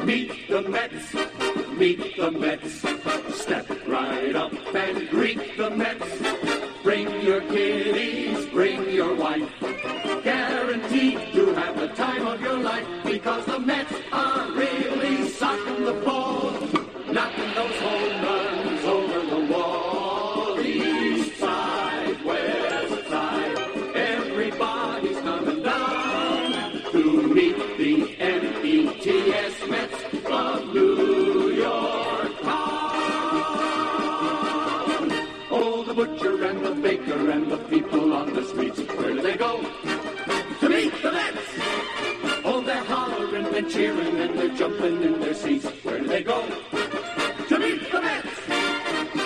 Meet the Mets, meet the Mets. Step right up and greet the Mets. Bring your kiddies, bring your wife. Guaranteed to have the time of your life, because the Mets are really socking the ball, knocking those home runs over the wall. East side, west side, everybody's coming down to meet the Mets, Mets of New York town. Oh, the butcher and the baker and the people on the streets, where do they go? To meet the Mets. Oh, they're hollering and cheering and they're jumping in their seats. Where do they go? To meet the Mets.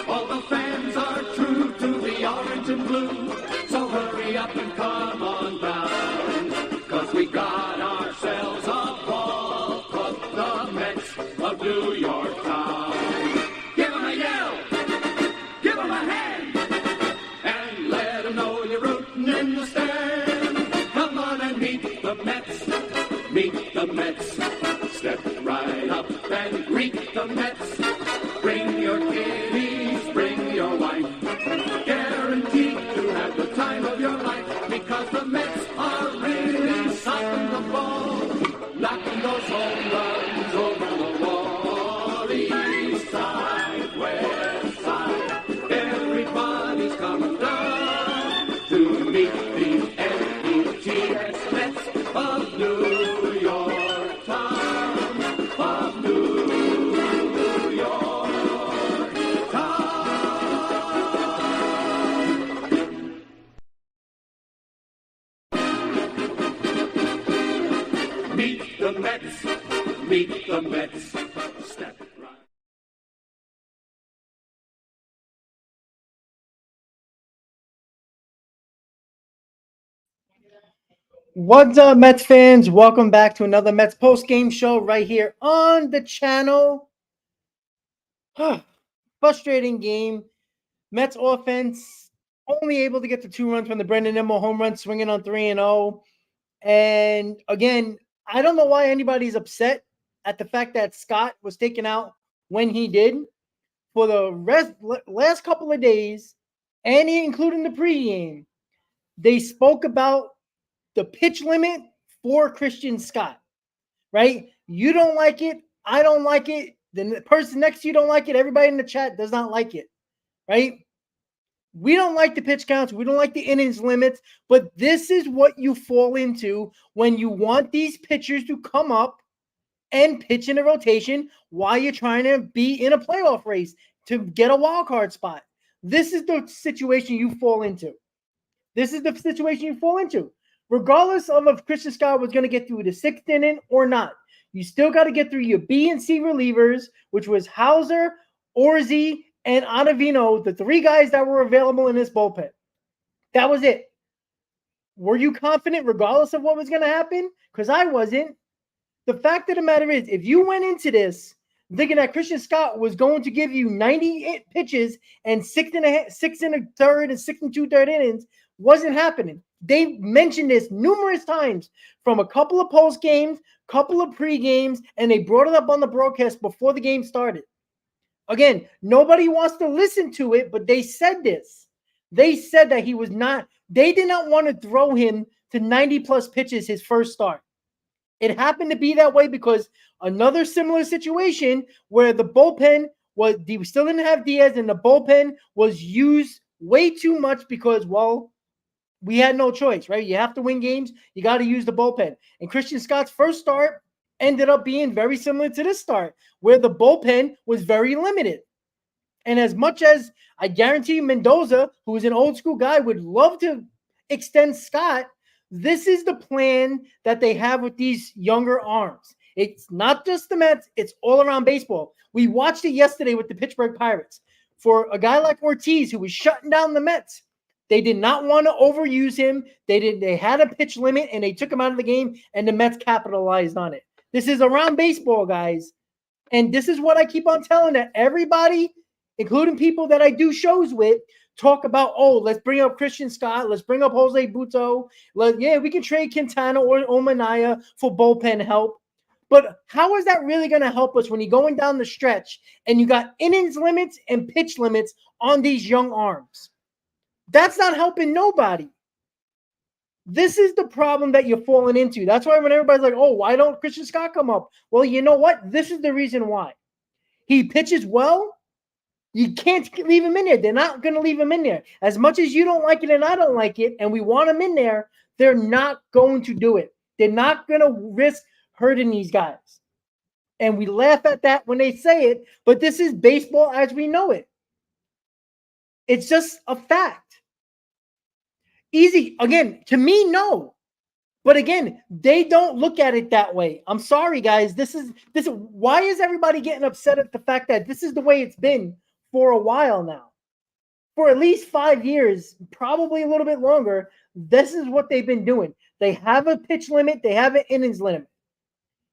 All the fans are true to the orange and blue, so hurry up and come on down, 'cause we got ourselves a ball club, the Mets of New York town. Give 'em a yell, give 'em a hand, and let 'em know you're rooting in the stand. Come on and meet the Mets, meet the Mets. Step right up and greet the Mets. Bring your kiddies, bring your wife. Guaranteed to have the time of your life, because the Mets are really socking the ball, knocking those home runs over the wall. East side, west side, everybody's coming down to meet the Mets, Mets of New York town, of New York town. Meet the Mets, meet the Mets. Step right. What's up, Mets fans? Welcome back to another Mets Postgame Show right here on the channel. Frustrating game. Mets offense only able to get the 2 runs from the Brendan Nimmo home run, swinging on 3-0. And again, I don't know why anybody's upset at the fact that Scott was taken out when he did. For the last couple of days, and including the pregame, they spoke about the pitch limit for Christian Scott, right? You don't like it. I don't like it. The person next to you don't like it. Everybody in the chat does not like it, right? We don't like the pitch counts. We don't like the innings limits, but this is what you fall into when you want these pitchers to come up and pitch in a rotation while you're trying to be in a playoff race to get a wild card spot. This is the situation you fall into. This is the situation you fall into. Regardless of if Christian Scott was going to get through the 6th inning or not, you still got to get through your B and C relievers, which was Hauser, Orzi, and Ottavino, the 3 guys that were available in this bullpen. That was it. Were you confident regardless of what was going to happen? Because I wasn't. The fact of the matter is, if you went into this thinking that Christian Scott was going to give you 90 pitches and 6 1/3 and 6 2/3 innings, wasn't happening. They mentioned this numerous times from a couple of post games, couple of pre-games, and they brought it up on the broadcast before the game started. Again, nobody wants to listen to it, but they said this. They said that they did not want to throw him to 90-plus pitches his first start. It happened to be that way because another similar situation where the bullpen was, we still didn't have Diaz, and the bullpen was used way too much because, well, we had no choice, right? You have to win games. You got to use the bullpen. And Christian Scott's first start ended up being very similar to this start, where the bullpen was very limited. And as much as I guarantee Mendoza, who is an old school guy, would love to extend Scott, this is the plan that they have with these younger arms. It's not just the Mets, it's all around baseball. We watched it yesterday with the Pittsburgh Pirates. For a guy like Ortiz, who was shutting down the Mets, they did not want to overuse him. They had a pitch limit, and they took him out of the game, and the Mets capitalized on it. This is around baseball, guys. And this is what I keep on telling that everybody, including people that I do shows with, talk about, oh, let's bring up Christian Scott. Let's bring up Jose Butto. We can trade Quintana or Omanaya for bullpen help. But how is that really going to help us when you're going down the stretch and you got innings limits and pitch limits on these young arms? That's not helping nobody. This is the problem that you're falling into. That's why when everybody's like, oh, why don't Christian Scott come up? Well, you know what? This is the reason why. He pitches well. You can't leave him in there. They're not going to leave him in there. As much as you don't like it and I don't like it, and we want him in there, they're not going to do it. They're not going to risk hurting these guys. And we laugh at that when they say it, but this is baseball as we know it. It's just a fact. Easy. Again, to me, no. But again, they don't look at it that way. I'm sorry, guys. This is why is everybody getting upset at the fact that this is the way it's been for a while now? For at least 5 years, probably a little bit longer, this is what they've been doing. They have a pitch limit. They have an innings limit.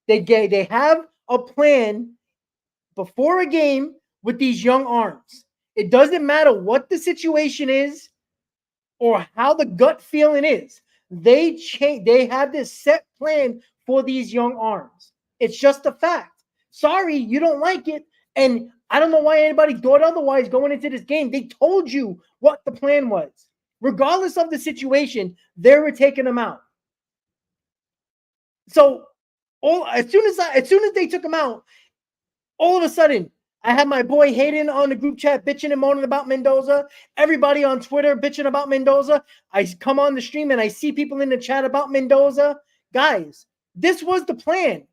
They have a plan before a game with these young arms. It doesn't matter what the situation is or how the gut feeling is. They have this set plan for these young arms. It's just a fact. Sorry, you don't like it. And I don't know why anybody thought otherwise going into this game. They told you what the plan was. Regardless of the situation, they were taking them out. So as soon as they took him out, all of a sudden, I had my boy Hayden on the group chat bitching and moaning about Mendoza. Everybody on Twitter bitching about Mendoza. I come on the stream and I see people in the chat about Mendoza. Guys, this was the plan.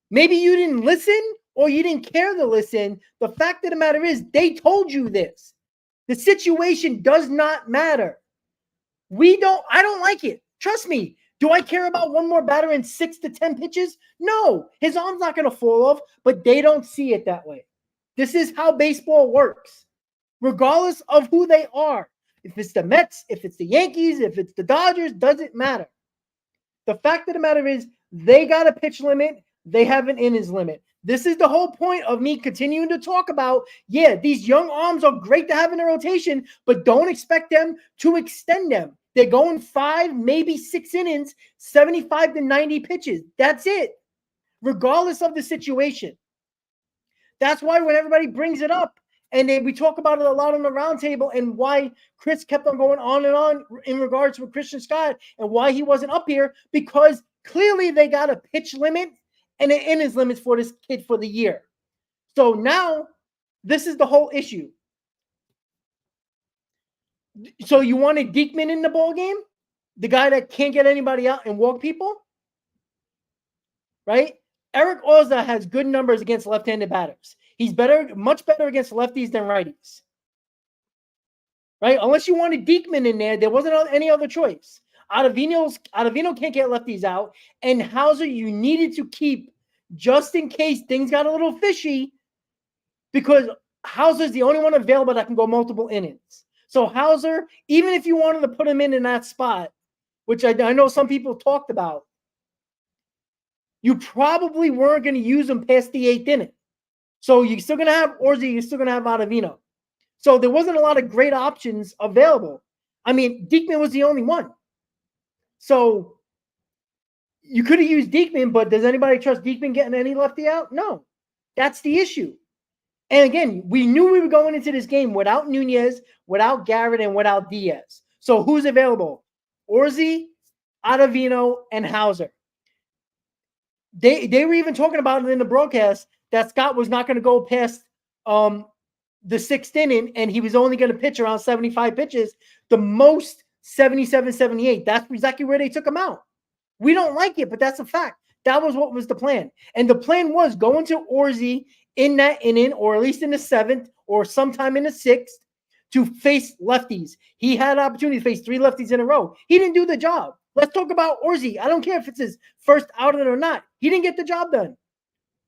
Maybe you didn't listen or you didn't care to listen. The fact of the matter is they told you this. The situation does not matter. I don't like it. Trust me. Do I care about one more batter in 6 to 10 pitches? No, his arm's not going to fall off, but they don't see it that way. This is how baseball works, regardless of who they are. If it's the Mets, if it's the Yankees, if it's the Dodgers, doesn't matter. The fact of the matter is they got a pitch limit. They have an innings limit. This is the whole point of me continuing to talk about, yeah, these young arms are great to have in the rotation, but don't expect them to extend them. They're going 5, maybe 6 innings, 75 to 90 pitches. That's it, regardless of the situation. That's why when everybody brings it up, and then we talk about it a lot on the roundtable, and why Chris kept on going on and on in regards to Christian Scott and why he wasn't up here, because clearly they got a pitch limit and an innings limit for this kid for the year. So now this is the whole issue. So you wanted Diekman in the ball game, the guy that can't get anybody out and walk people, right? Eric Oza has good numbers against left-handed batters. He's much better against lefties than righties, right? Unless you wanted Diekman in there wasn't any other choice. Ottavino can't get lefties out, and Hauser you needed to keep just in case things got a little fishy, because Hauser's the only one available that can go multiple innings. So Hauser, even if you wanted to put him in that spot, which I know some people talked about, you probably weren't going to use him past the 8th inning. So you're still going to have Orzi, you're still going to have Ottavino. So there wasn't a lot of great options available. I mean, Diekman was the only one. So you could have used Diekman, but does anybody trust Diekman getting any lefty out? No. That's the issue. And again, we knew we were going into this game without Nunez, without Garrett, and without Diaz. So who's available? Orzi, Ottavino, and Hauser. They were even talking about it in the broadcast that Scott was not going to go past the 6th inning, and he was only going to pitch around 75 pitches, the most 77, 78. That's exactly where they took him out. We don't like it, but that's a fact. That was what was the plan. And the plan was going to Orzi in that inning, or at least in the 7th, or sometime in the 6th, to face lefties. He had an opportunity to face 3 lefties in a row. He didn't do the job. Let's talk about Orzi. I don't care if it's his first outing or not. He didn't get the job done,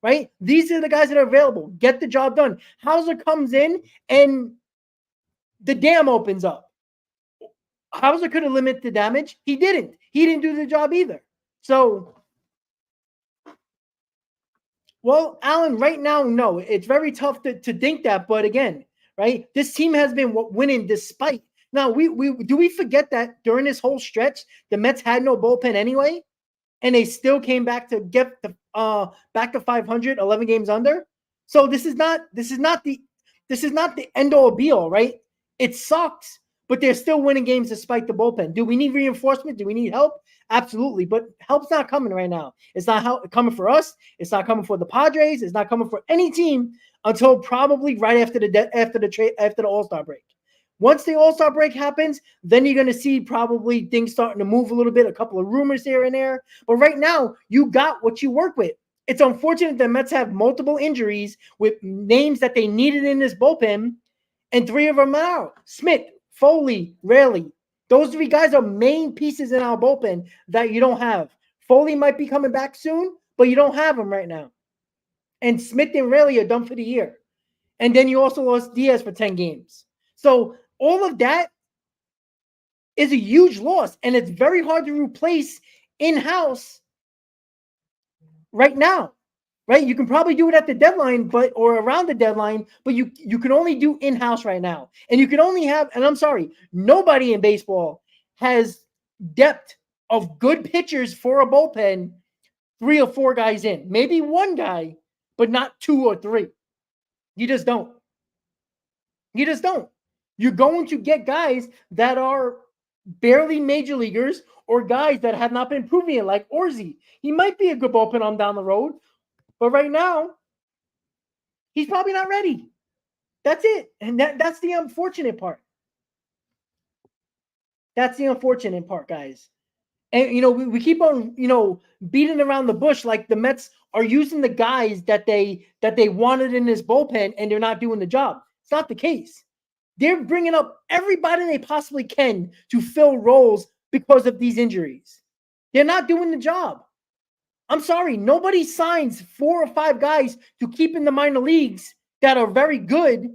right? These are the guys that are available. Get the job done. Hauser comes in, and the dam opens up. Hauser could have limited the damage. He didn't. He didn't do the job either. So, well, Alan, right now, no. It's very tough to think that. But again, right, this team has been winning despite. Now, do we forget that during this whole stretch, the Mets had no bullpen anyway, and they still came back to get back to 500, 11 games under. So this is not the end all be all, right? It sucks, but they're still winning games despite the bullpen. Do we need reinforcement? Do we need help? Absolutely, but help's not coming right now. It's not coming for us. It's not coming for the Padres. It's not coming for any team until probably right after the All-Star break. Once the All-Star break happens, then you're going to see probably things starting to move a little bit, a couple of rumors here and there. But right now, you got what you work with. It's unfortunate that Mets have multiple injuries with names that they needed in this bullpen, and 3 of them are out. Smith, Foley, Raley. Those 3 guys are main pieces in our bullpen that you don't have. Foley might be coming back soon, but you don't have him right now. And Smith and Raley are done for the year. And then you also lost Diaz for 10 games. So all of that is a huge loss, and it's very hard to replace in-house right now, right? You can probably do it at the deadline, or around the deadline, but you can only do in-house right now. And you can only have, and I'm sorry, nobody in baseball has depth of good pitchers for a bullpen, 3 or 4 guys in. Maybe 1 guy, but not 2 or 3. You just don't. You just don't. You're going to get guys that are barely major leaguers or guys that have not been proving it, like Orzi. He might be a good bullpen on down the road, but right now, he's probably not ready. That's it. And that's the unfortunate part. That's the unfortunate part, guys. And, we keep on, beating around the bush like the Mets are using the guys that they wanted in this bullpen and they're not doing the job. It's not the case. They're bringing up everybody they possibly can to fill roles because of these injuries. They're not doing the job. I'm sorry. Nobody signs 4 or 5 guys to keep in the minor leagues that are very good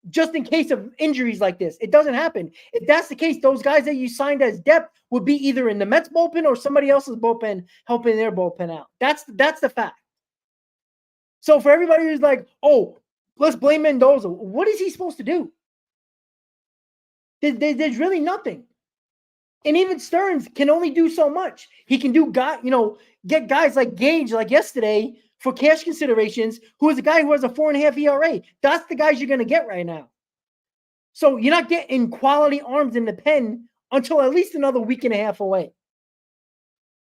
just in case of injuries like this. It doesn't happen. If that's the case, those guys that you signed as depth would be either in the Mets bullpen or somebody else's bullpen helping their bullpen out. That's the fact. So for everybody who's like, oh, let's blame Mendoza. What is he supposed to do? There's really nothing. And even Stearns can only do so much. He can get guys like Gage, like yesterday, for cash considerations, who is a guy who has a 4.5 ERA. That's the guys you're going to get right now. So you're not getting quality arms in the pen until at least another week and a half away.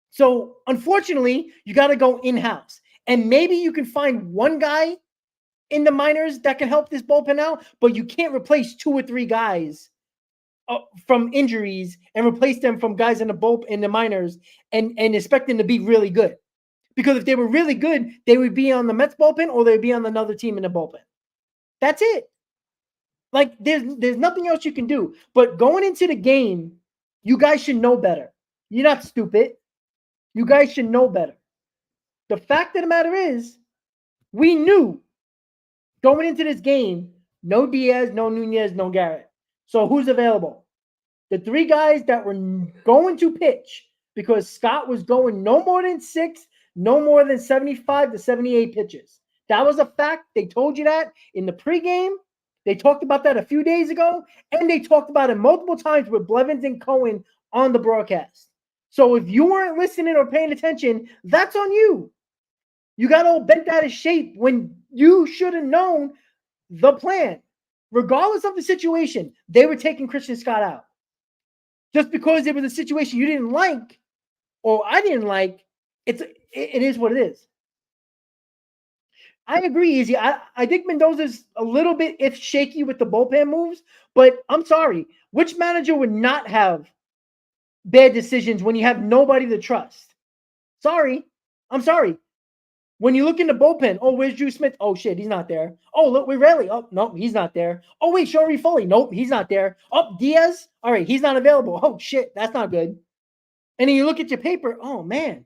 So unfortunately, you got to go in-house. And maybe you can find 1 guy in the minors that can help this bullpen out, but you can't replace 2 or 3 guys from injuries and replace them from guys in the minors and expect them to be really good. Because if they were really good, they would be on the Mets bullpen or they'd be on another team in the bullpen. That's it. Like, there's nothing else you can do. But going into the game, you guys should know better. You're not stupid. You guys should know better. The fact of the matter is, we knew going into this game, no Diaz, no Nunez, no Garrett. So who's available? The 3 guys that were going to pitch, because Scott was going no more than 6, no more than 75 to 78 pitches. That was a fact. They told you that in the pregame. They talked about that a few days ago, and they talked about it multiple times with Blevins and Cohen on the broadcast. So if you weren't listening or paying attention, that's on you. You got all bent out of shape when you should have known the plan. Regardless of the situation, they were taking Christian Scott out. Just because it was a situation you didn't like, or I didn't like, it is what it is. I agree, Easy. I think Mendoza's a little bit shaky with the bullpen moves, but I'm sorry. Which manager would not have bad decisions when you have nobody to trust? Sorry. I'm sorry. When you look in the bullpen, oh, where's Drew Smith? Oh, shit, he's not there. Oh, look, we're Raley. Oh, no, he's not there. Oh, wait, Shohei Foley. Nope, he's not there. Oh, Diaz. All right, he's not available. Oh, shit, that's not good. And then you look at your paper. Oh, man.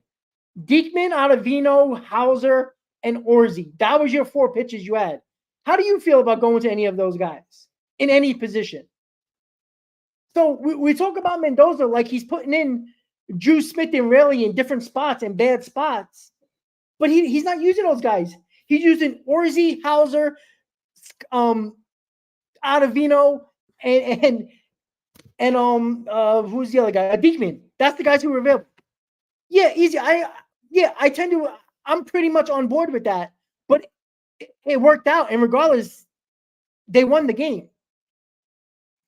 Diekman, Ottavino, Hauser, and Orzi. That was your 4 pitches you had. How do you feel about going to any of those guys in any position? So we talk about Mendoza like he's putting in Drew Smith and Raley in different spots and bad spots. But he's not using those guys. He's using Orzi, Hauser, Ottavino, and who's the other guy? Diekman. That's the guys who were available. Yeah, easy. Yeah, I'm pretty much on board with that. But it worked out, and regardless, they won the game.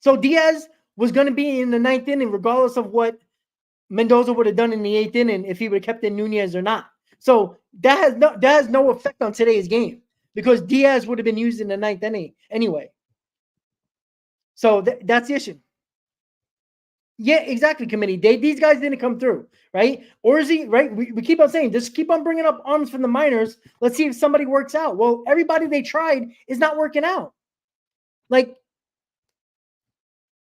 So Diaz was going to be in the 9th inning, regardless of what Mendoza would have done in the 8th inning if he would have kept in Nunez or not. So that has no effect on today's game because Diaz would have been used in the 9th inning anyway. So that's the issue. Yeah, exactly, committee. These guys didn't come through, right? Orzi, right? We keep on saying, just keep on bringing up arms from the minors. Let's see if somebody works out. Well, everybody they tried is not working out. Like,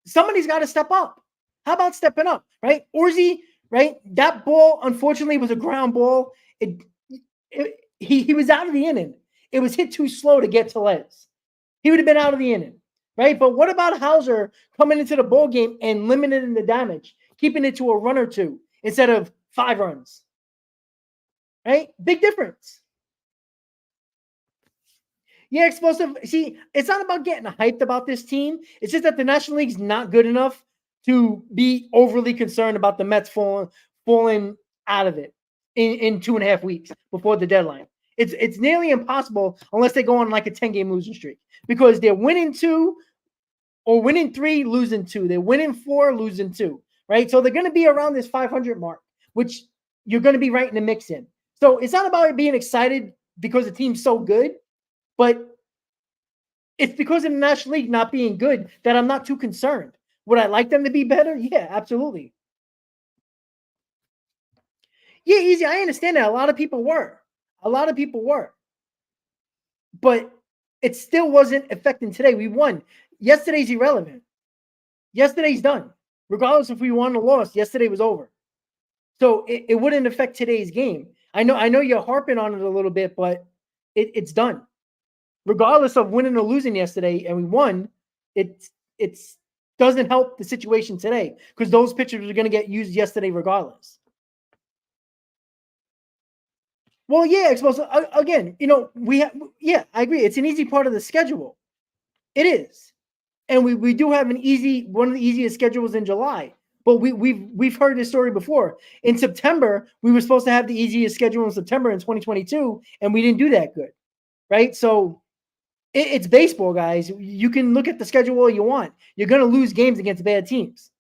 somebody's got to step up. How about stepping up, right? Orzi, right? That ball, unfortunately, was a ground ball. He was out of the inning. It was hit too slow to get to Les. He would have been out of the inning, right? But what about Hauser coming into the bowl game and limiting the damage, keeping it to a run or two instead of 5 runs, right? Big difference. Yeah, explosive. See, it's not about getting hyped about this team. It's just that the National League's not good enough to be overly concerned about the Mets falling out of it in 2.5 weeks before the deadline. It's nearly impossible unless they go on like a 10-game losing streak because they're winning 2 or winning 3, losing 2. They're winning 4, losing 2, right? So they're going to be around this 500 mark, which you're going to be right in the mix in. So it's not about being excited because the team's so good, but it's because of the National League not being good that I'm not too concerned. Would I like them to be better? Yeah, absolutely. Yeah, easy. I understand that. A lot of people were. But it still wasn't affecting today. We won. Yesterday's irrelevant. Yesterday's done. Regardless if we won or lost, yesterday was over. So it wouldn't affect today's game. I know you're harping on it a little bit, but it's done. Regardless of winning or losing yesterday, and we won, it doesn't help the situation today because those pitchers are going to get used yesterday regardless. Well, yeah, explosive. Again, I agree. It's an easy part of the schedule. It is, and we do have one of the easiest schedules in July. But we've heard this story before. In September, we were supposed to have the easiest schedule in September in 2022, and we didn't do that good, right? So it's baseball, guys. You can look at the schedule all you want. You're going to lose games against bad teams.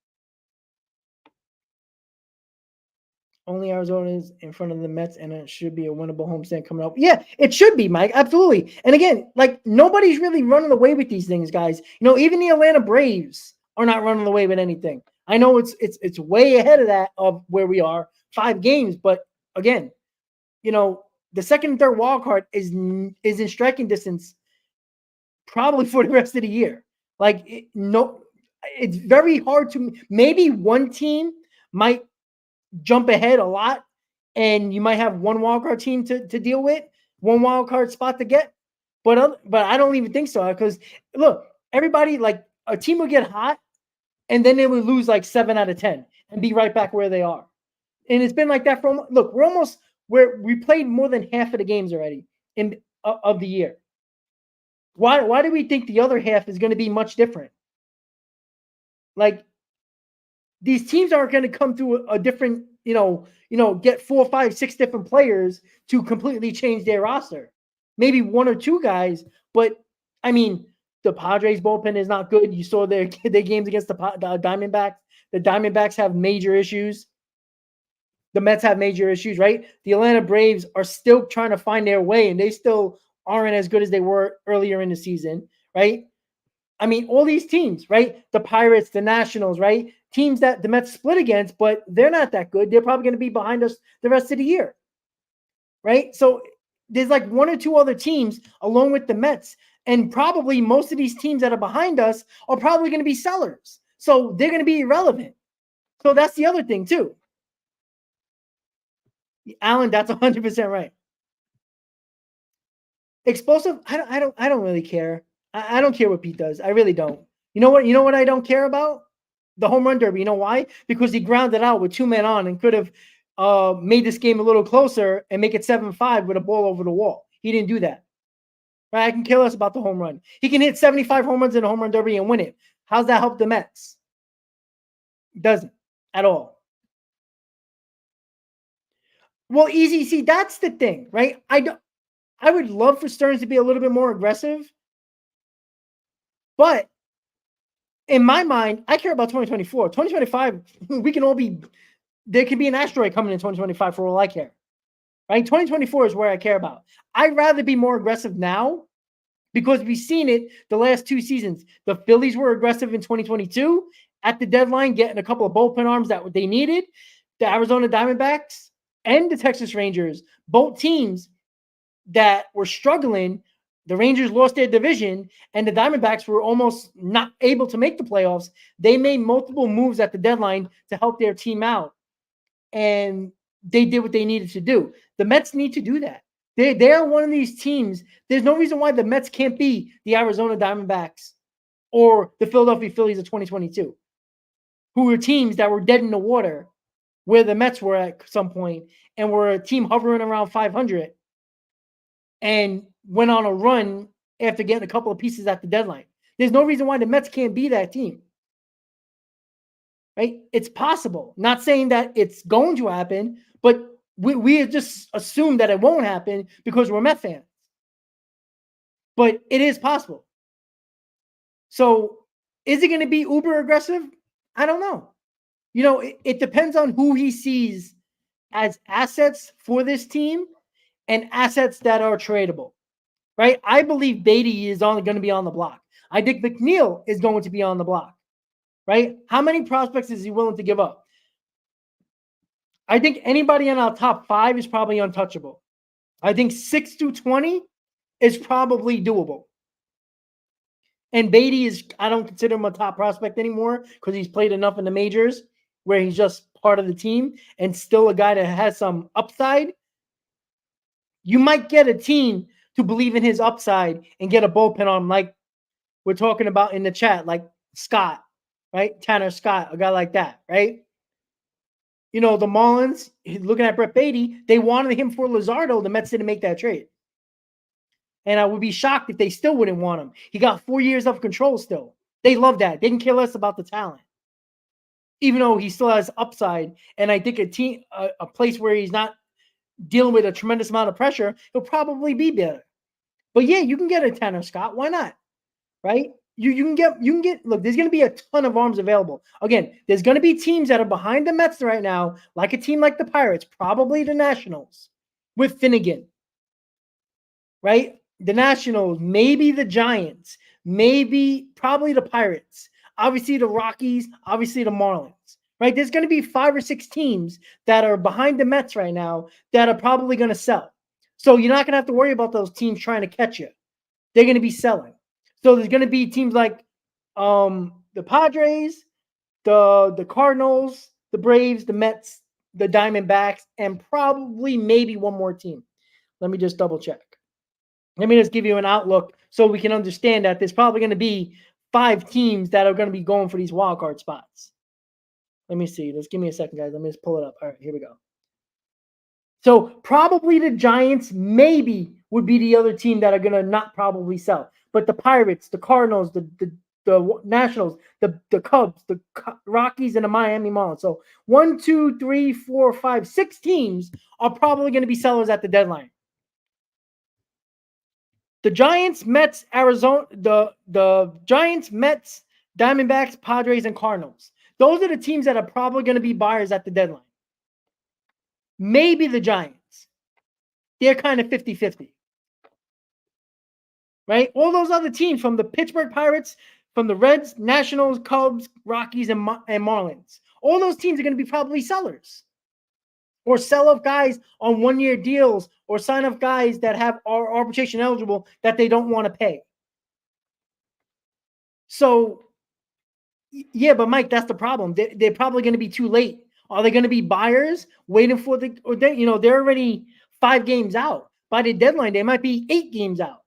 Only Arizona is in front of the Mets, and it should be a winnable homestand coming up. Yeah, it should be, Mike. Absolutely. And again, like nobody's really running away with these things, guys. Even the Atlanta Braves are not running away with anything. I know it's way ahead of that of where we are, 5 games, but again, the second and third wild card is in striking distance probably for the rest of the year. It's very hard to maybe one team might jump ahead a lot, and you might have one wild card team to deal with, one wild card spot to get. But I don't even think so because look, everybody like a team will get hot, and then they will lose like 7 out of 10 and be right back where they are. And it's been like that for look. We're almost where we played more than half of the games already of the year. Why do we think the other half is going to be much different? Like these teams aren't going to come through a different, get 4, 5, 6 different players to completely change their roster. Maybe 1 or 2 guys, but I mean, the Padres bullpen is not good. You saw their games against the Diamondbacks. The Diamondbacks have major issues. The Mets have major issues, right? The Atlanta Braves are still trying to find their way, and they still aren't as good as they were earlier in the season, right? I mean, all these teams, right? The Pirates, the Nationals, right? Teams that the Mets split against, but they're not that good. They're probably going to be behind us the rest of the year, right? So there's like 1 or 2 other teams along with the Mets, and probably most of these teams that are behind us are probably going to be sellers. So they're going to be irrelevant. So that's the other thing too. Alan, that's 100% right. Explosive, I don't really care. I don't care what Pete does. I really don't. You know what I don't care about? The home run derby. You know why? Because he grounded out with 2 men on and could have made this game a little closer and make it 7-5 with a ball over the wall. He didn't do that. Right? I can care less about the home run. He can hit 75 home runs in a home run derby and win it. How's that help the Mets? It doesn't at all. Well, easy. See, that's the thing, right? I would love for Stearns to be a little bit more aggressive, but in my mind, I care about 2024. 2025, we can all be. There could be an asteroid coming in 2025 for all I care. Right? 2024 is where I care about. I'd rather be more aggressive now because we've seen it the last 2 seasons. The Phillies were aggressive in 2022 at the deadline, getting a couple of bullpen arms that they needed. The Arizona Diamondbacks and the Texas Rangers, both teams that were struggling. The Rangers lost their division, and the Diamondbacks were almost not able to make the playoffs. They made multiple moves at the deadline to help their team out, and they did what they needed to do. The Mets need to do that. They're one of these teams. There's no reason why the Mets can't be the Arizona Diamondbacks or the Philadelphia Phillies of 2022, who were teams that were dead in the water where the Mets were at some point and were a team hovering around 500 and went on a run after getting a couple of pieces at the deadline. There's no reason why the Mets can't be that team. Right? It's possible. Not saying that it's going to happen, but we just assume that it won't happen because we're Met fans. But it is possible. So is it going to be uber aggressive? I don't know. You know, it depends on who he sees as assets for this team and assets that are tradable. Right? I believe Beatty is only going to be on the block. I think McNeil is going to be on the block. Right? How many prospects is he willing to give up? I think anybody in our top 5 is probably untouchable. I think 6 through 20 is probably doable. And Beatty is, I don't consider him a top prospect anymore because he's played enough in the majors where he's just part of the team and still a guy that has some upside. You might get a team to believe in his upside and get a bullpen on him like we're talking about in the chat, like Scott, right? Tanner Scott, a guy like that, right? You know, the Marlins, looking at Brett Beatty, they wanted him for Luzardo. The Mets didn't make that trade. And I would be shocked if they still wouldn't want him. He got 4 years of control still. They love that. They didn't care less about the talent. Even though he still has upside. And I think a place where he's not dealing with a tremendous amount of pressure, he'll probably be better. But yeah, you can get a Tanner Scott. Why not? Right? You can get, look, there's going to be a ton of arms available. Again, there's going to be teams that are behind the Mets right now, like a team like the Pirates, probably the Nationals with Finnegan, right? The Nationals, maybe the Giants, probably the Pirates, obviously the Rockies, obviously the Marlins, right? There's going to be 5 or 6 teams that are behind the Mets right now that are probably going to sell. So you're not going to have to worry about those teams trying to catch you. They're going to be selling. So there's going to be teams like the Padres, the Cardinals, the Braves, the Mets, the Diamondbacks, and probably maybe one more team. Let me just double check. Let me just give you an outlook so we can understand that there's probably going to be 5 teams that are going to be going for these wild card spots. Let me see. Just give me a second, guys. Let me just pull it up. All right, here we go. So probably the Giants maybe would be the other team that are going to not probably sell. But the Pirates, the Cardinals, the Nationals, the Cubs, the Rockies, and the Miami Marlins. So 1, 2, 3, 4, 5, 6 teams are probably going to be sellers at the deadline. The Giants, Mets, Arizona, the Giants, Mets, Diamondbacks, Padres, and Cardinals. Those are the teams that are probably going to be buyers at the deadline. Maybe the Giants. They're kind of 50-50. Right? All those other teams from the Pittsburgh Pirates, from the Reds, Nationals, Cubs, Rockies, and Marlins. All those teams are going to be probably sellers. Or sell off guys on 1-year deals or sign up guys that are arbitration eligible that they don't want to pay. So, yeah, but Mike, that's the problem. They're probably going to be too late. Are they going to be buyers waiting for they're already 5 games out. By the deadline, they might be 8 games out.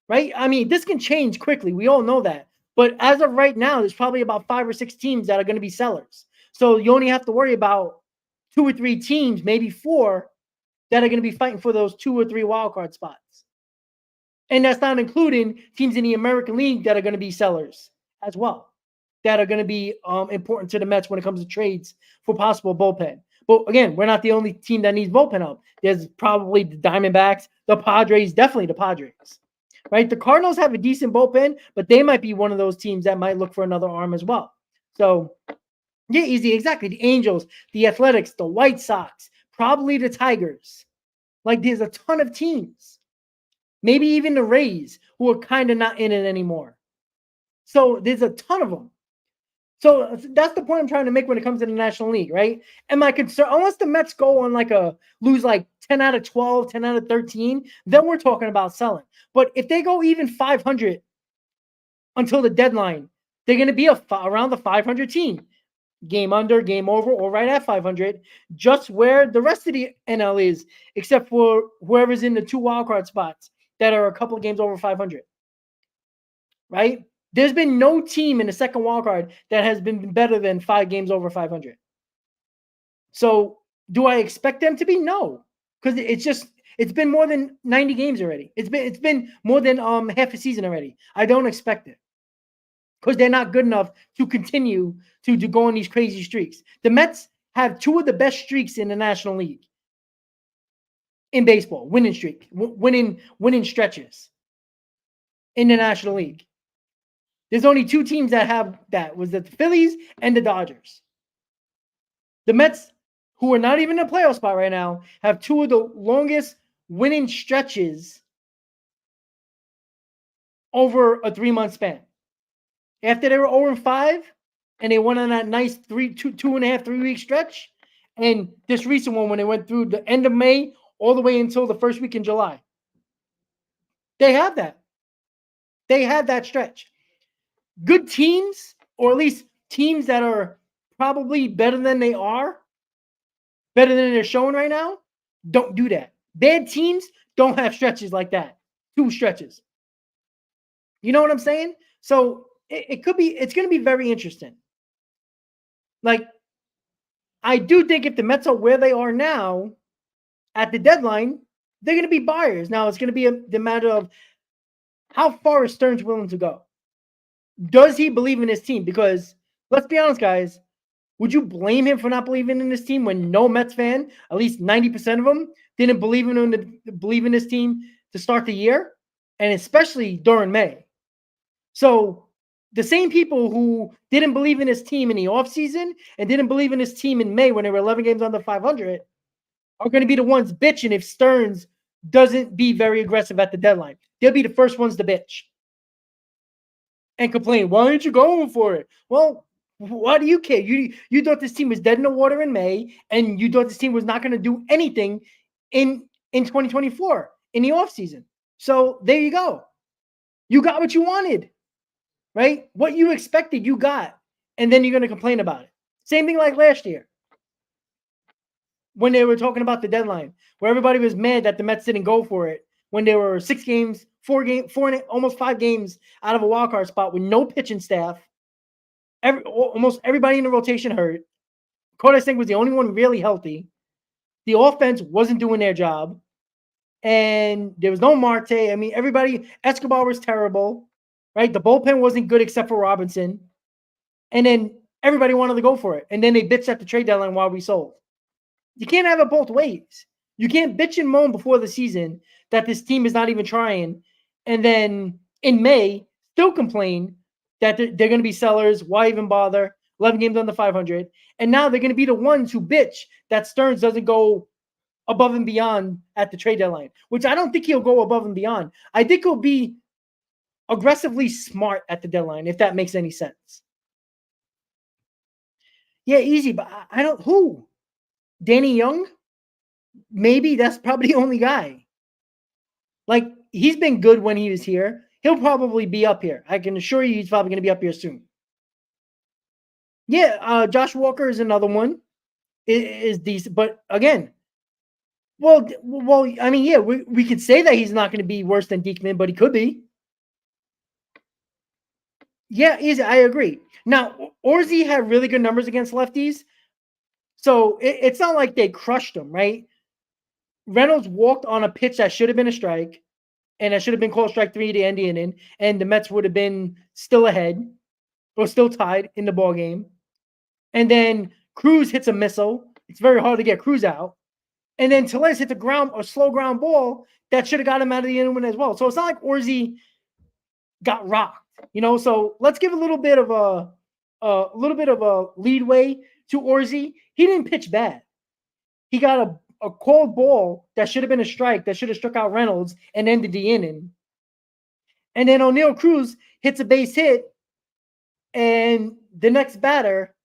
Right? I mean, this can change quickly. We all know that. But as of right now, there's probably about 5 or 6 teams that are going to be sellers. So you only have to worry about 2 or 3 teams, maybe 4, that are going to be fighting for those 2 or 3 wildcard spots. And that's not including teams in the American League that are going to be sellers as well, that are going to be important to the Mets when it comes to trades for possible bullpen. But again, we're not the only team that needs bullpen help. There's probably the Diamondbacks, the Padres, definitely the Padres, right? The Cardinals have a decent bullpen, but they might be one of those teams that might look for another arm as well. So, yeah, easy, exactly. The Angels, the Athletics, the White Sox, probably the Tigers. Like, there's a ton of teams. Maybe even the Rays, who are kind of not in it anymore. So there's a ton of them. So that's the point I'm trying to make when it comes to the National League, right? And my concern, unless the Mets go on lose 10 out of 12, 10 out of 13, then we're talking about selling. But if they go even 500 until the deadline, they're going to be around the 500 team. Game under, game over, or right at 500, just where the rest of the NL is, except for whoever's in the 2 wildcard spots that are a couple of games over 500, right? There's been no team in the second wildcard that has been better than 5 games over 500. So do I expect them to be? No, because it's been more than 90 games already. It's been more than half a season already. I don't expect it because they're not good enough to continue to go on these crazy streaks. The Mets have 2 of the best streaks in the National League in baseball, winning streak, winning stretches in the National League. There's only 2 teams that have that, was the Phillies and the Dodgers. The Mets, who are not even in a playoff spot right now, have 2 of the longest winning stretches over a 3-month span. After they were 0-5, and they went on that nice 2.5, 3-week stretch, and this recent one when they went through the end of May all the way until the first week in July. They have that. They have that stretch. Good teams, or at least teams that are probably better than they are, better than they're showing right now, don't do that. Bad teams don't have stretches like that. 2 stretches. You know what I'm saying? So it's going to be very interesting. Like, I do think if the Mets are where they are now at the deadline, they're going to be buyers. Now, it's going to be the matter of how far is Stearns willing to go? Does he believe in his team? Because let's be honest, guys, would you blame him for not believing in this team when no Mets fan, at least 90% of them, didn't believe in this team to start the year, and especially during May? So the same people who didn't believe in his team in the offseason and didn't believe in his team in May when they were 11 games under 500 are going to be the ones bitching if Stearns doesn't be very aggressive at the deadline. They'll be the first ones to bitch and complain, why aren't you going for it? Well, why do you care? You thought this team was dead in the water in May, and you thought this team was not going to do anything in 2024 in the offseason. So there you go. You got what you wanted, right? What you expected, you got. And then you're going to complain about it. Same thing like last year when they were talking about the deadline, where everybody was mad that the Mets didn't go for it when they were 6 games, 4 almost 5 games out of a wildcard spot with no pitching staff. Almost everybody in the rotation hurt. Kodai Singh was the only one really healthy. The offense wasn't doing their job. And there was no Marte. I mean, Escobar was terrible, right? The bullpen wasn't good except for Robinson. And then everybody wanted to go for it. And then they bitched at the trade deadline while we sold. You can't have it both ways. You can't bitch and moan before the season that this team is not even trying. And then in May, still complain that they're going to be sellers. Why even bother? 11 games under 500. And now they're going to be the ones who bitch that Stearns doesn't go above and beyond at the trade deadline, which I don't think he'll go above and beyond. I think he'll be aggressively smart at the deadline, if that makes any sense. Yeah, easy, but I don't. Who? Danny Young? Maybe that's probably the only guy. Like, he's been good when he was here. He'll probably be up here. I can assure you he's probably going to be up here soon. Yeah, Josh Walker is another one. Is decent. But again, well, I mean, yeah, we could say that he's not going to be worse than Diekman, but he could be. Yeah, I agree. Now, Orzi had really good numbers against lefties. So it's not like they crushed him, right? Reynolds walked on a pitch that should have been a strike, and that should have been called strike 3 to end the inning, and the Mets would have been still ahead or still tied in the ball game. And then Cruz hits a missile it's very hard to get Cruz out. And then Tellez hit a slow ground ball that should have got him out of the inning as well. So it's not like Orsi got rocked, So let's give a little bit of a leadway to Orsi. He didn't pitch bad. He got a called ball that should have been a strike that should have struck out Reynolds and ended the inning. And then O'Neal Cruz hits a base hit, and the next batter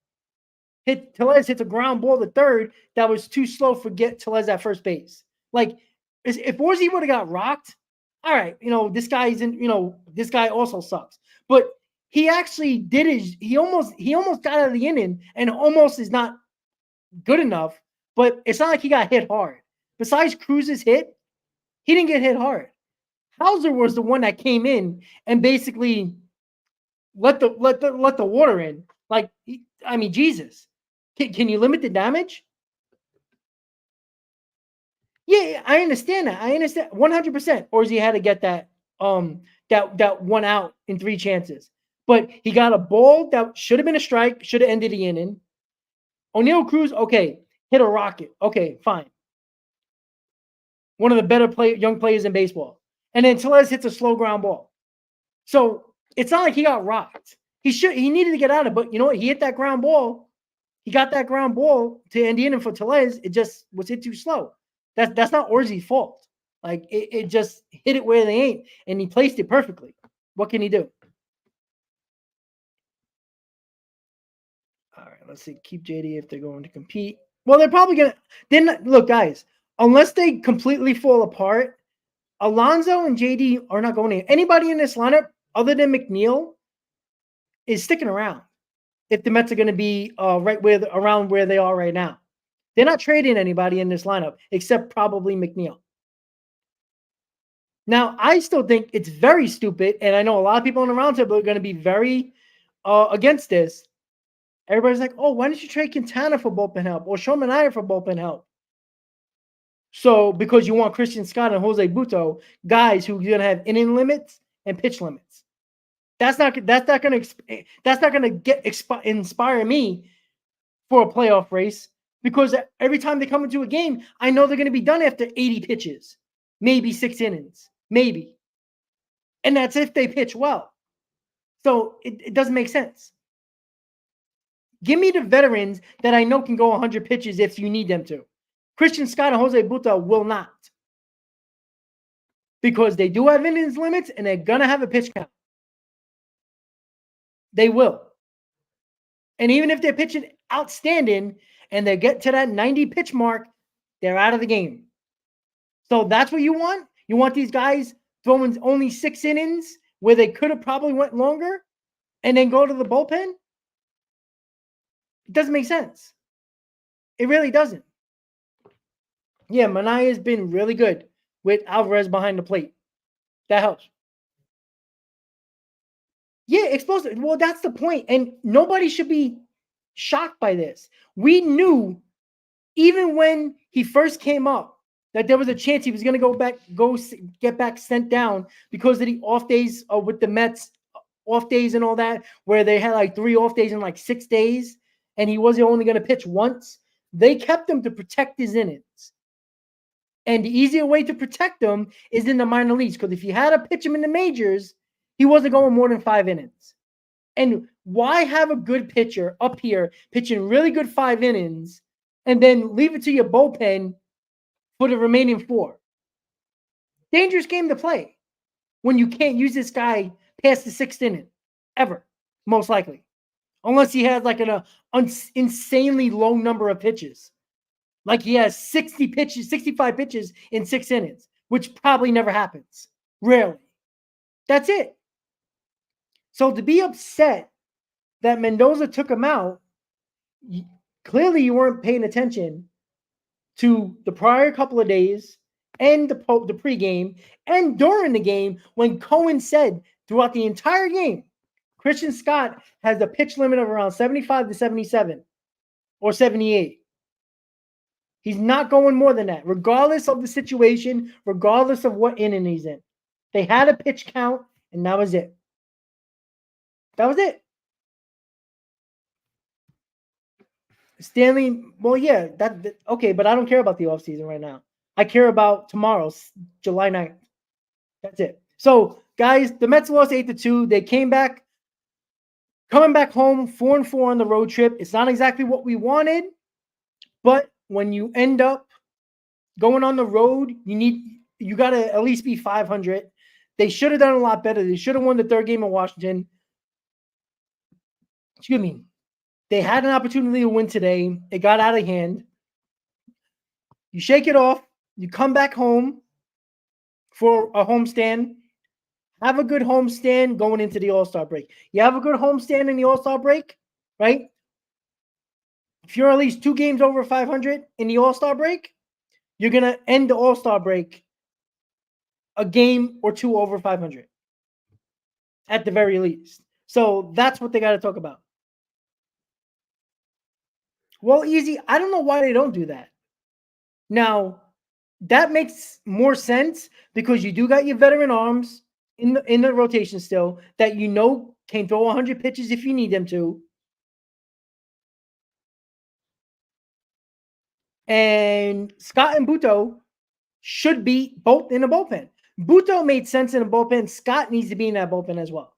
Tellez hits a ground ball to third that was too slow for Tellez at first base. Like, if Orsi would have got rocked, all right, this guy also sucks. But he actually did he almost got out of the inning, and almost is not good enough, but it's not like he got hit hard. Besides Cruz's hit, he didn't get hit hard. Hauser was the one that came in and basically let the water in. Like, I mean, Jesus. Can you limit the damage? Yeah, I understand that. I understand 100%. Orsi had to get that one out in 3 chances. But he got a ball that should have been a strike, should have ended the inning. O'Neal Cruz, okay, hit a rocket. Okay, fine. One of the better young players in baseball. And then Tellez hits a slow ground ball. So it's not like he got rocked. He needed to get out of it, but you know what? He hit that ground ball. He got that ground ball to end the inning for Tellez. It just was hit too slow. That's not Orsi's fault. Like, it just hit it where they ain't, and he placed it perfectly. What can he do? All right, let's see. Keep JD if they're going to compete. Well, they're probably going to. Look, guys, unless they completely fall apart, Alonso and JD are not going in. Anybody in this lineup other than McNeil is sticking around if the Mets are going to be around where they are right now. They're not trading anybody in this lineup except probably McNeil. Now, I still think it's very stupid, and I know a lot of people on the roundtable are going to be very against this. Everybody's like, oh, why don't you trade Quintana for bullpen help or Shohei Manaea for bullpen help? So, because you want Christian Scott and Jose Butto, guys who are going to have inning limits and pitch limits. That's not going to inspire me for a playoff race, because every time they come into a game, I know they're going to be done after 80 pitches, maybe 6 innings, maybe. And that's if they pitch well. So it doesn't make sense. Give me the veterans that I know can go 100 pitches if you need them to. Christian Scott and Jose Butto will not, because they do have innings limits and they're going to have a pitch count. They will. And even if they're pitching outstanding and they get to that 90 pitch mark, they're out of the game. So that's what you want? You want these guys throwing only 6 innings where they could have probably went longer and then go to the bullpen? It doesn't make sense. It really doesn't. Yeah, Manaea has been really good with Alvarez behind the plate. That helps. Yeah, explosive. Well, that's the point. And nobody should be shocked by this. We knew, even when he first came up, that there was a chance he was going to get back sent down because of the off days with the Mets, off days and all that, where they had like 3 off days in like 6 days, and he wasn't only going to pitch once. They kept him to protect his innings. And the easier way to protect him is in the minor leagues, because if you had to pitch him in the majors, he wasn't going more than 5 innings. And why have a good pitcher up here pitching really good 5 innings and then leave it to your bullpen for the remaining 4? Dangerous game to play when you can't use this guy past the 6th inning, ever, most likely. Unless he has like an insanely low number of pitches. Like he has 65 pitches in 6 innings, which probably never happens. Rarely. That's it. So to be upset that Mendoza took him out, clearly you weren't paying attention to the prior couple of days and the pregame and during the game, when Cohen said throughout the entire game, Christian Scott has a pitch limit of around 75 to 77 or 78. He's not going more than that, regardless of the situation, regardless of what inning he's in. They had a pitch count, and that was it. That was it. Stanley, well, yeah, okay, but I don't care about the offseason right now. I care about tomorrow, July 9th. That's it. So, guys, the Mets lost 8-2. They came back, coming back home 4-4 on the road trip. It's not exactly what we wanted, but when you end up going on the road, you got to at least be 500. They should have done a lot better. They should have won the third game in Washington. Excuse me. They had an opportunity to win today. It got out of hand. You shake it off. You come back home for a homestand. Have a good homestand going into the All-Star break. You have a good homestand in the All-Star break, right? If you're at least 2 games over 500 in the All-Star break, you're going to end the All-Star break a game or 2 over 500 at the very least. So that's what they got to talk about. Well, easy. I don't know why they don't do that. Now, that makes more sense because you do got your veteran arms in the rotation still that can throw 100 pitches if you need them to. And Scott and Buto should be both in the bullpen. Buto made sense in the bullpen. Scott needs to be in that bullpen as well.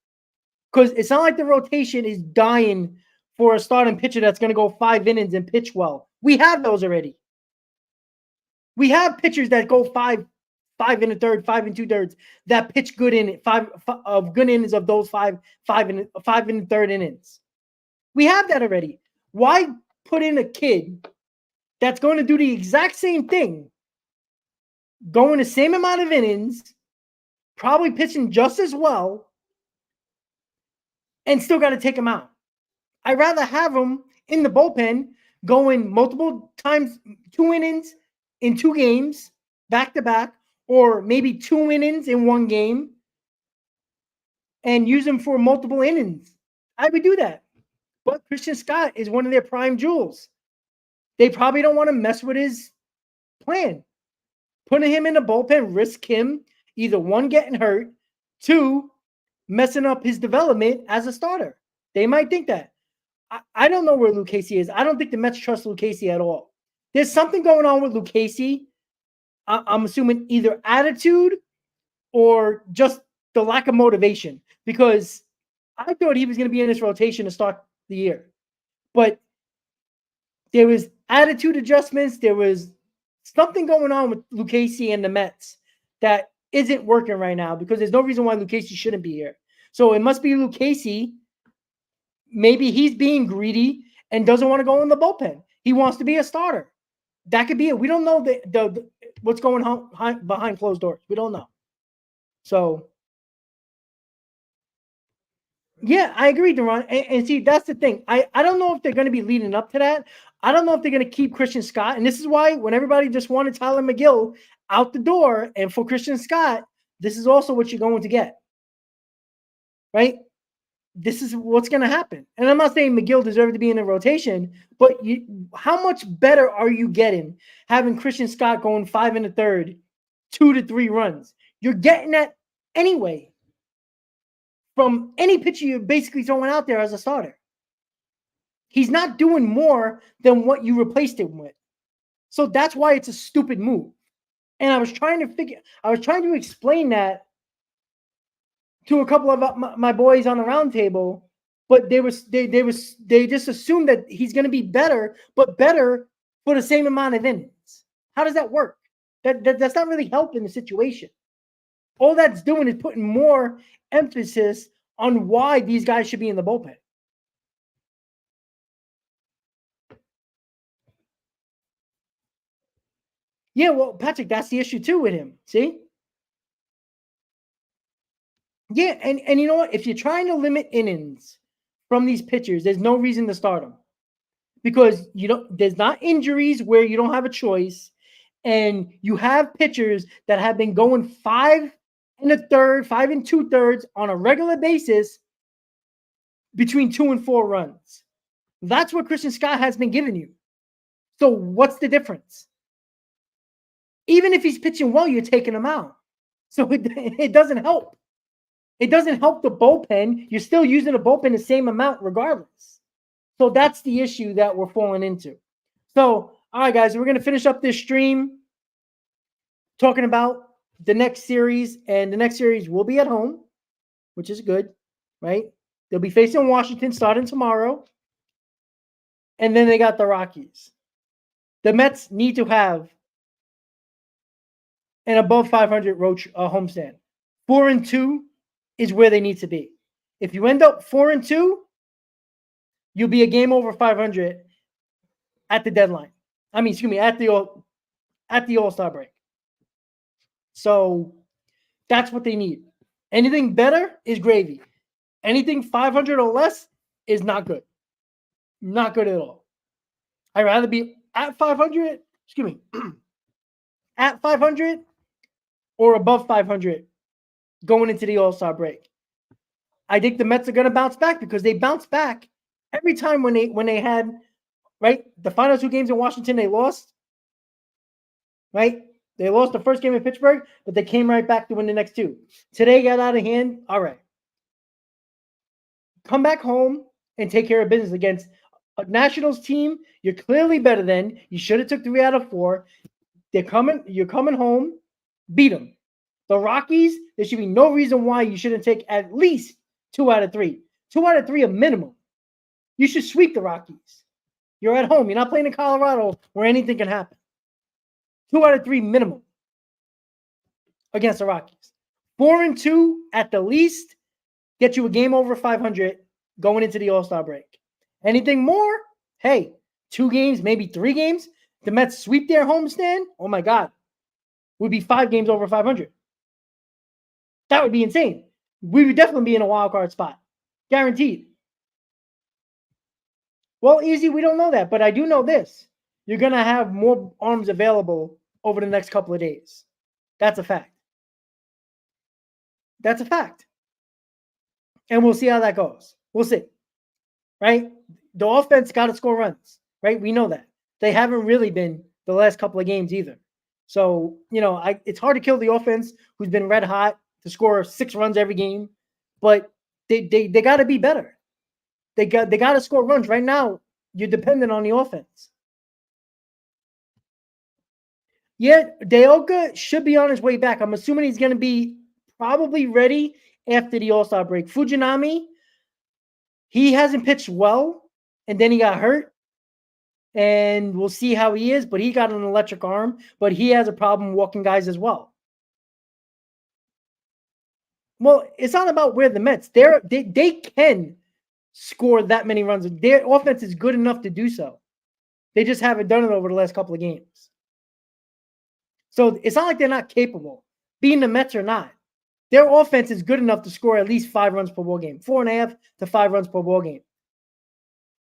Because it's not like the rotation is dying for a starting pitcher that's going to go 5 innings and pitch well. We have those already. We have pitchers that go 5 1/3, 5 2/3 that pitch good in it, 5 of good innings of those 5 1/3 innings. We have that already. Why put in a kid that's going to do the exact same thing, going the same amount of innings, probably pitching just as well, and still got to take him out? I'd rather have him in the bullpen going multiple times, 2 innings in 2 games, back to back, or maybe 2 innings in 1 game, and use him for multiple innings. I would do that. But Christian Scott is one of their prime jewels. They probably don't want to mess with his plan. Putting him in the bullpen, risk him either 1, getting hurt, 2, messing up his development as a starter. They might think that. I don't know where Lucchesi is. I don't think the Mets trust Lucchesi at all. There's something going on with Lucchesi. I'm assuming either attitude or just the lack of motivation, because I thought he was going to be in this rotation to start the year. But there was attitude adjustments. There was something going on with Lucchesi and the Mets that isn't working right now, because there's no reason why Lucchesi shouldn't be here. So it must be Lucchesi. Maybe he's being greedy and doesn't want to go in the bullpen. He wants to be a starter. That could be it. We don't know what's going on behind closed doors. We don't know. So, yeah, I agree, Deron. And see, that's the thing. I don't know if they're going to be leading up to that. I don't know if they're going to keep Christian Scott. And this is why when everybody just wanted Tyler McGill out the door, and for Christian Scott, this is also what you're going to get. Right? This is what's going to happen. And I'm not saying McGill deserved to be in the rotation, but how much better are you getting having Christian Scott going 5 1/3, 2 to 3 runs? You're getting that anyway from any pitcher you're basically throwing out there as a starter. He's not doing more than what you replaced him with. So that's why it's a stupid move. And I was trying to explain that to a couple of my boys on the round table, but they just assumed that he's going to be better, but better for the same amount of innings. How does that work? That's not really helping the situation. All that's doing is putting more emphasis on why these guys should be in the bullpen. Yeah, well, Patrick, that's the issue too with him. See? Yeah, and you know what? If you're trying to limit innings from these pitchers, there's no reason to start them, because there's not injuries where you don't have a choice, and you have pitchers that have been going 5 1/3, 5 2/3 on a regular basis between 2 and 4 runs. That's what Christian Scott has been giving you. So what's the difference? Even if he's pitching well, you're taking him out. So it doesn't help. It doesn't help the bullpen. You're still using the bullpen the same amount regardless. So that's the issue that we're falling into. So, all right, guys, we're going to finish up this stream talking about the next series, and the next series will be at home, which is good, right? They'll be facing Washington starting tomorrow, and then they got the Rockies. The Mets need to have an above 500 homestand. 4-2 is where they need to be. If you end up 4-2, you'll be a game over 500 at the deadline. At the All-Star break. So that's what they need. Anything better is gravy. Anything 500 or less is not good. Not good at all. I'd rather be at 500, at 500 or above 500 going into the All-Star break. I think the Mets are going to bounce back because they bounce back every time when they had, right, the final 2 games in Washington, they lost, right? They lost the first game in Pittsburgh, but they came right back to win the next 2. Today got out of hand. All right. Come back home and take care of business against a Nationals team you're clearly better than. You should have took 3 out of 4. You're coming home. Beat them. The Rockies, there should be no reason why you shouldn't take at least 2 out of 3. 2 out of 3 a minimum. You should sweep the Rockies. You're at home. You're not playing in Colorado where anything can happen. 2 out of 3 minimum against the Rockies. 4-2 at the least get you a game over 500 going into the All-Star break. Anything more? Hey, 2 games, maybe 3 games. The Mets sweep their homestand. Oh my God, would be 5 games over 500. That would be insane. We would definitely be in a wild card spot, guaranteed. Well, easy, we don't know that, but I do know this. You're going to have more arms available over the next couple of days. That's a fact. That's a fact. And we'll see how that goes. We'll see. Right? The offense got to score runs. Right? We know that. They haven't really been the last couple of games either. So, it's hard to kill the offense who's been red hot to score 6 runs every game. But they got to be better. They got to score runs. Right now, you're dependent on the offense. Yeah, Deoka should be on his way back. I'm assuming he's going to be probably ready after the All-Star break. Fujinami, he hasn't pitched well, and then he got hurt. And we'll see how he is, but he got an electric arm, but he has a problem walking guys as well. Well, it's not about where the Mets. They can score that many runs. Their offense is good enough to do so. They just haven't done it over the last couple of games. So it's not like they're not capable, being the Mets or not. Their offense is good enough to score at least 5 runs per ball game, 4.5 to 5 runs per ball game.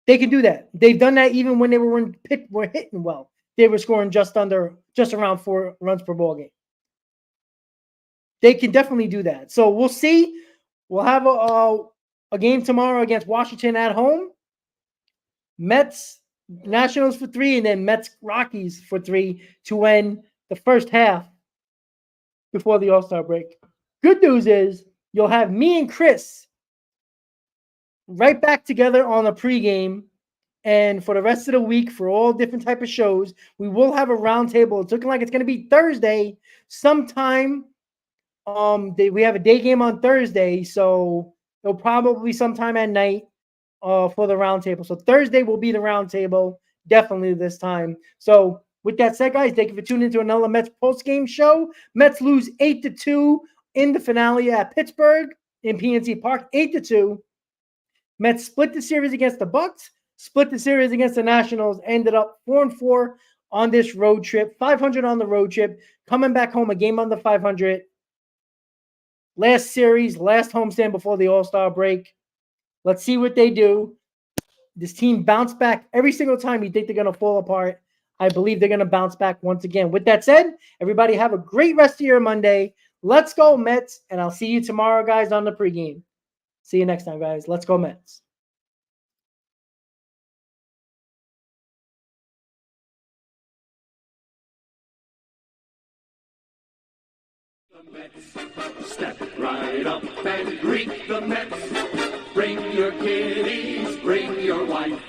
They can do that. They've done that even when they were hitting well. They were scoring just around 4 runs per ball game. They can definitely do that. So we'll see. We'll have a game tomorrow against Washington at home. Mets, Nationals for 3, and then Mets, Rockies for 3 to end the first half before the All-Star break. Good news is you'll have me and Chris right back together on a pregame, and for the rest of the week, for all different type of shows, we will have a roundtable. It's looking like it's going to be Thursday sometime. We have a day game on Thursday, so it'll probably be sometime at night for the roundtable. So Thursday will be the roundtable, definitely this time. So with that said, guys, thank you for tuning into another Mets Postgame Show. Mets lose 8-2 in the finale at Pittsburgh in PNC Park, 8-2. Mets split the series against the Bucks, split the series against the Nationals, ended up 4-4 on this road trip, 500 on the road trip, coming back home a game under 500. Last series, last homestand before the All-Star break. Let's see what they do. This team bounced back every single time you think they're going to fall apart. I believe they're going to bounce back once again. With that said, everybody have a great rest of your Monday. Let's go, Mets, and I'll see you tomorrow, guys, on the pregame. See you next time, guys. Let's go, Mets. The Mets step right up and greet the Mets. Bring your kiddies, bring your wife.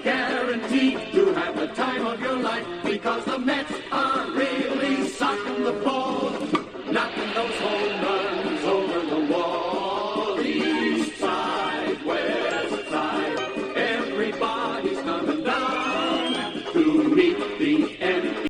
Guaranteed to have the time of your life because the Mets are really sucking the ball.